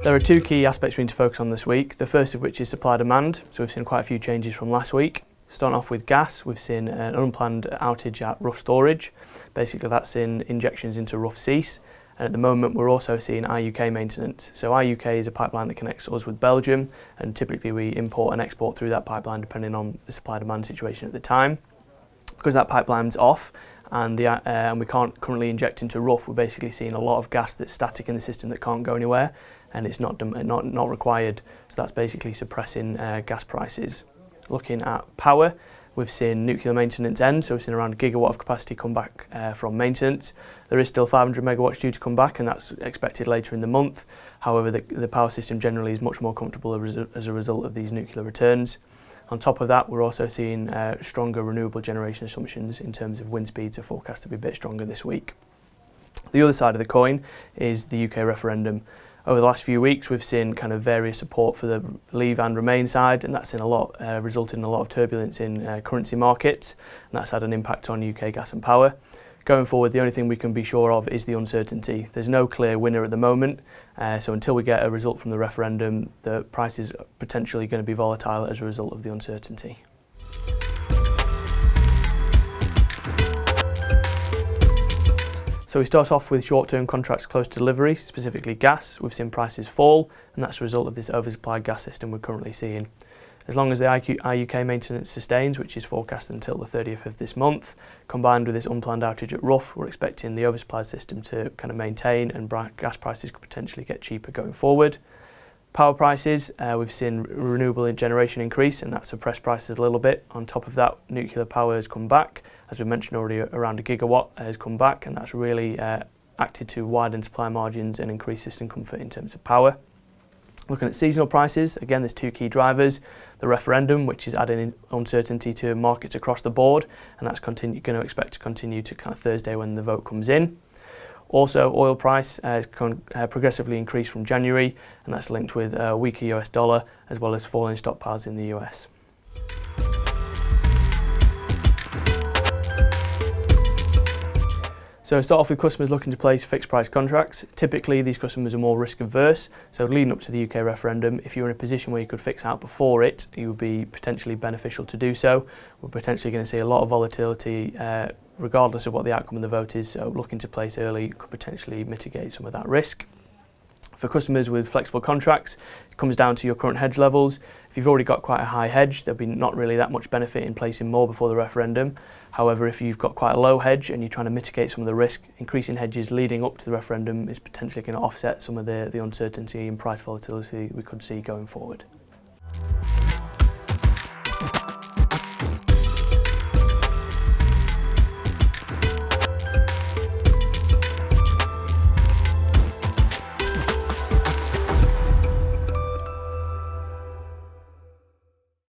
There are two key aspects we need to focus on this week, the first of which is supply-demand. So we've seen quite a few changes from last week. Starting off with gas, we've seen an unplanned outage at Rough Storage. Basically that's in injections into Rough Cease. And at the moment we're also seeing IUK maintenance. So IUK is a pipeline that connects us with Belgium, and typically we import and export through that pipeline depending on the supply-demand situation at the time. Because that pipeline's off and we can't currently inject into Rough, we're basically seeing a lot of gas that's static in the system that can't go anywhere, and it's not required. So that's basically suppressing gas prices. Looking at power, we've seen nuclear maintenance end, so we've seen around a gigawatt of capacity come back from maintenance. There is still 500 megawatts due to come back, and that's expected later in the month. However, the power system generally is much more comfortable as a result of these nuclear returns. On top of that, we're also seeing stronger renewable generation assumptions in terms of wind speeds are forecast to be a bit stronger this week. The other side of the coin is the UK referendum. Over the last few weeks, we've seen kind of various support for the Leave and Remain side, and that's resulted in a lot of turbulence in currency markets, and that's had an impact on UK gas and power. Going forward, the only thing we can be sure of is the uncertainty. There's no clear winner at the moment, so until we get a result from the referendum, the price is potentially going to be volatile as a result of the uncertainty. So we start off with short-term contracts close to delivery, specifically gas. We've seen prices fall, and that's a result of this oversupplied gas system we're currently seeing. As long as the IUK maintenance sustains, which is forecast until the 30th of this month, combined with this unplanned outage at Rough, we're expecting the oversupplied system to kind of maintain, and gas prices could potentially get cheaper going forward. Power prices, we've seen renewable generation increase, and that suppressed prices a little bit. On top of that, nuclear power has come back. As we mentioned already, around a gigawatt has come back, and that's really acted to widen supply margins and increase system comfort in terms of power. Looking at seasonal prices, again, there's two key drivers. The referendum, which is adding uncertainty to markets across the board, and that's going to expect to continue to kind of Thursday when the vote comes in. Also, oil price has progressively increased from January, and that's linked with a weaker US dollar as well as falling stockpiles in the US. So start off with customers looking to place fixed price contracts. Typically these customers are more risk averse, so leading up to the UK referendum, if you're in a position where you could fix out before it, it would be potentially beneficial to do so. We're potentially going to see a lot of volatility regardless of what the outcome of the vote is, so looking to place early could potentially mitigate some of that risk. For customers with flexible contracts, it comes down to your current hedge levels. If you've already got quite a high hedge, there'll be not really that much benefit in placing more before the referendum. However, if you've got quite a low hedge and you're trying to mitigate some of the risk, increasing hedges leading up to the referendum is potentially going to offset some of the uncertainty and price volatility we could see going forward.